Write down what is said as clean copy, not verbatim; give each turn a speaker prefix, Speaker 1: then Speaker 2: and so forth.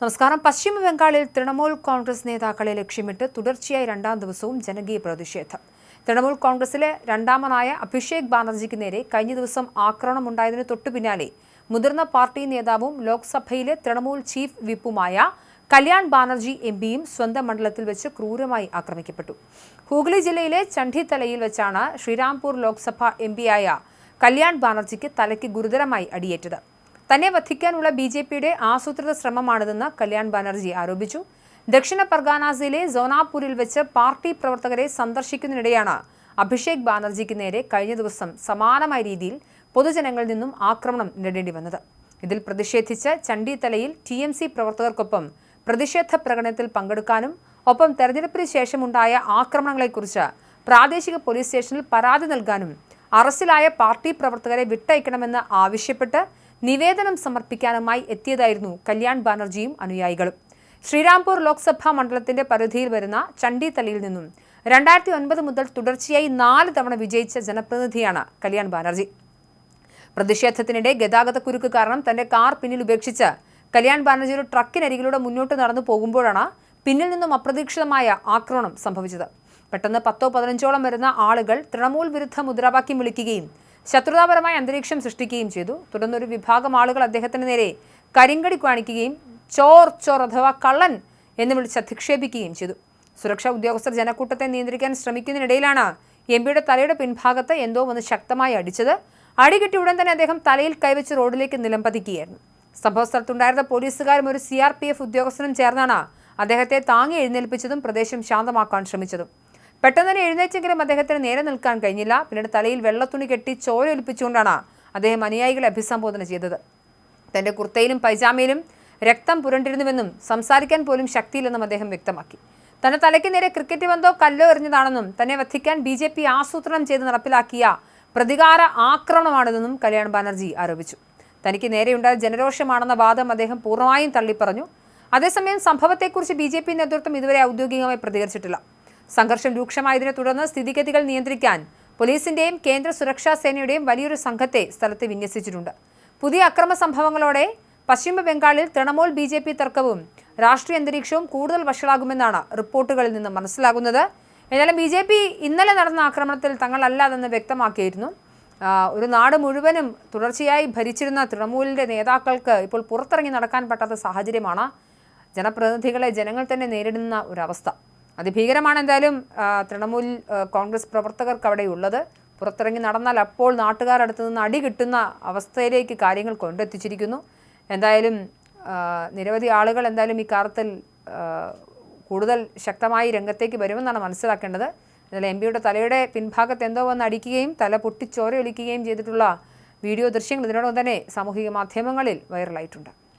Speaker 1: നമസ്കാരം. പശ്ചിമ ബംഗാളിൽ തൃണമൂൽ കോൺഗ്രസ് നേതാക്കളെ ലക്ഷ്യമിട്ട് തുടർച്ചയായി രണ്ടാം ദിവസവും ജനകീയ പ്രതിഷേധം. തൃണമൂൽ കോൺഗ്രസിലെ രണ്ടാമനായ അഭിഷേക് ബാനർജിക്ക് നേരെ കഴിഞ്ഞ ദിവസം ആക്രമണമുണ്ടായതിനു തൊട്ടുപിന്നാലെ മുതിർന്ന പാർട്ടി നേതാവും ലോക്സഭയിലെ തൃണമൂൽ ചീഫ് വിപ്പുമായ കല്യാൺ ബാനർജി എംപിയും സ്വന്തം മണ്ഡലത്തിൽ വെച്ച് ക്രൂരമായി ആക്രമിക്കപ്പെട്ടു. ഹൂഗ്ലി ജില്ലയിലെ ചണ്ഡിത്തലയിൽ വെച്ചാണ് ശ്രീരാംപൂർ ലോക്സഭ എംപിയായ കല്യാൺ ബാനർജിക്ക് തലയ്ക്ക് ഗുരുതരമായി അടിയേറ്റത്. തന്നെ വധിക്കാനുള്ള ബിജെപിയുടെ ആസൂത്രിത ശ്രമമാണിതെന്ന് കല്യാൺ ബാനർജി ആരോപിച്ചു. ദക്ഷിണ പർഗാനാസിലെ സോനാപൂരിൽ വെച്ച് പാർട്ടി പ്രവർത്തകരെ സന്ദർശിക്കുന്നതിനിടെയാണ് അഭിഷേക് ബാനർജിക്ക് നേരെ കഴിഞ്ഞ ദിവസം സമാനമായ രീതിയിൽ പൊതുജനങ്ങളിൽ നിന്നും ആക്രമണം നേരിടേണ്ടി വന്നത്. ഇതിൽ പ്രതിഷേധിച്ച് ചണ്ഡിത്തലയിൽ TMC പ്രവർത്തകർക്കൊപ്പം പ്രതിഷേധ പ്രകടനത്തിൽ പങ്കെടുക്കാനും ഒപ്പം തെരഞ്ഞെടുപ്പിന് ശേഷമുണ്ടായ ആക്രമണങ്ങളെക്കുറിച്ച് പ്രാദേശിക പോലീസ് സ്റ്റേഷനിൽ പരാതി നൽകാനും അറസ്റ്റിലായ പാർട്ടി പ്രവർത്തകരെ വിട്ടയക്കണമെന്ന് ആവശ്യപ്പെട്ട് നിവേദനം സമർപ്പിക്കാനുമായി എത്തിയതായിരുന്നു കല്യാൺ ബാനർജിയും അനുയായികളും. ശ്രീരാംപൂർ ലോക്സഭാ മണ്ഡലത്തിന്റെ പരിധിയിൽ വരുന്ന ചണ്ഡിത്തലയിൽ നിന്നും 2009 മുതൽ തുടർച്ചയായി 4 തവണ വിജയിച്ച ജനപ്രതിനിധിയാണ് കല്യാൺ ബാനർജി. പ്രതിഷേധത്തിനിടെ ഗതാഗതക്കുരുക്ക് കാരണം തന്റെ കാർ പിന്നിൽ ഉപേക്ഷിച്ച് കല്യാൺ ബാനർജി ഒരു ട്രക്കിനരികിലൂടെ മുന്നോട്ട് നടന്നു പോകുമ്പോഴാണ് പിന്നിൽ നിന്നും അപ്രതീക്ഷിതമായ ആക്രമണം സംഭവിച്ചത്. പെട്ടെന്ന് 10-15ഓളം വരുന്ന ആളുകൾ തൃണമൂൽ വിരുദ്ധ മുദ്രാവാക്യം വിളിക്കുകയും ശത്രുതാപരമായ അന്തരീക്ഷം സൃഷ്ടിക്കുകയും ചെയ്തു. തുടർന്ന് ഒരു വിഭാഗം ആളുകൾ അദ്ദേഹത്തിന് നേരെ കരിങ്കടി കാണിക്കുകയും ചോർ ചോർ അഥവാ കള്ളൻ എന്ന് വിളിച്ച് അധിക്ഷേപിക്കുകയും ചെയ്തു. സുരക്ഷാ ഉദ്യോഗസ്ഥർ ജനക്കൂട്ടത്തെ നിയന്ത്രിക്കാൻ ശ്രമിക്കുന്നതിനിടയിലാണ് എംപിയുടെ തലയുടെ പിൻഭാഗത്ത് എന്തോ ഒന്ന് ശക്തമായി അടിച്ചത്. അടികിട്ടി ഉടൻ തന്നെ അദ്ദേഹം തലയിൽ കൈവച്ച് റോഡിലേക്ക് നിലംപതിക്കുകയായിരുന്നു. സംഭവസ്ഥലത്തുണ്ടായിരുന്ന പോലീസുകാരും ഒരു CRPF ഉദ്യോഗസ്ഥനും ചേർന്നാണ് അദ്ദേഹത്തെ താങ്ങി എഴുന്നേൽപ്പിച്ചതും പ്രദേശം ശാന്തമാക്കാൻ ശ്രമിച്ചതും. പെട്ടെന്ന് തന്നെ എഴുന്നേറ്റെങ്കിലും അദ്ദേഹത്തിന് നേരെ നിൽക്കാൻ കഴിഞ്ഞില്ല. പിന്നീട് തലയിൽ വെള്ളത്തുണി കെട്ടി ചോരയൊലിപ്പിച്ചുകൊണ്ടാണ് അദ്ദേഹം അനുയായികളെ അഭിസംബോധന ചെയ്തത്. തന്റെ കുർത്തയിലും പൈജാമയിലും രക്തം പുരണ്ടിരുന്നുവെന്നും സംസാരിക്കാൻ പോലും ശക്തിയില്ലെന്നും അദ്ദേഹം വ്യക്തമാക്കി. തന്റെ തലയ്ക്ക് നേരെ ക്രിക്കറ്റ് പന്തോ കല്ലോ എറിഞ്ഞതാണെന്നും തന്നെ വധിക്കാൻ BJP ആസൂത്രണം ചെയ്ത് നടപ്പിലാക്കിയ പ്രതികാര ആക്രമണമാണിതെന്നും കല്യാൺ ബാനർജി ആരോപിച്ചു. തനിക്ക് നേരെയുണ്ടായ ജനരോഷമാണെന്ന വാദം അദ്ദേഹം പൂർണ്ണമായും തള്ളിപ്പറഞ്ഞു. അതേസമയം സംഭവത്തെക്കുറിച്ച് BJP നേതൃത്വം ഇതുവരെ ഔദ്യോഗികമായി പ്രതികരിച്ചിട്ടില്ല. സംഘർഷം രൂക്ഷമായതിനെ തുടർന്ന് സ്ഥിതിഗതികൾ നിയന്ത്രിക്കാൻ പോലീസിന്റെയും കേന്ദ്ര സുരക്ഷാ സേനയുടെയും വലിയൊരു സംഘത്തെ സ്ഥലത്ത് വിന്യസിച്ചിട്ടുണ്ട്. പുതിയ അക്രമ സംഭവങ്ങളോടെ പശ്ചിമ ബംഗാളിൽ തൃണമൂൽ BJP തർക്കവും രാഷ്ട്രീയ അന്തരീക്ഷവും കൂടുതൽ വഷളാകുമെന്നാണ് റിപ്പോർട്ടുകളിൽ നിന്ന് മനസ്സിലാകുന്നത്. എന്നാലും BJP ഇന്നലെ നടന്ന ആക്രമണത്തിൽ തങ്ങളല്ലാതെന്ന് വ്യക്തമാക്കിയിരുന്നു. ഒരു നാട് മുഴുവനും തുടർച്ചയായി ഭരിച്ചിരുന്ന തൃണമൂലിന്റെ നേതാക്കൾക്ക് ഇപ്പോൾ പുറത്തിറങ്ങി നടക്കാൻ പറ്റാത്ത സാഹചര്യമാണ്. ജനപ്രതിനിധികളെ ജനങ്ങൾ തന്നെ നേരിടുന്ന ഒരവസ്ഥ അതിഭീകരമാണ്. എന്തായാലും തൃണമൂൽ കോൺഗ്രസ് പ്രവർത്തകർക്ക് അവിടെയുള്ളത്. പുറത്തിറങ്ങി നടന്നാൽ അപ്പോൾ നാട്ടുകാരടുത്ത് നിന്ന് അടി കിട്ടുന്ന അവസ്ഥയിലേക്ക് കാര്യങ്ങൾ കൊണ്ടെത്തിച്ചിരിക്കുന്നു. എന്തായാലും നിരവധി ആളുകൾ എന്തായാലും ഈ കാര്യത്തിൽ കൂടുതൽ ശക്തമായി രംഗത്തേക്ക് വരുമെന്നാണ് മനസ്സിലാക്കേണ്ടത്. എന്നാൽ MPയുടെ തലയുടെ പിൻഭാഗത്ത് എന്തോ വന്ന് അടിക്കുകയും തല പൊട്ടിച്ചോരയൊലിക്കുകയും ചെയ്തിട്ടുള്ള വീഡിയോ ദൃശ്യങ്ങൾ ഇതിനോടൊപ്പം തന്നെ സാമൂഹിക മാധ്യമങ്ങളിൽ വൈറലായിട്ടുണ്ട്.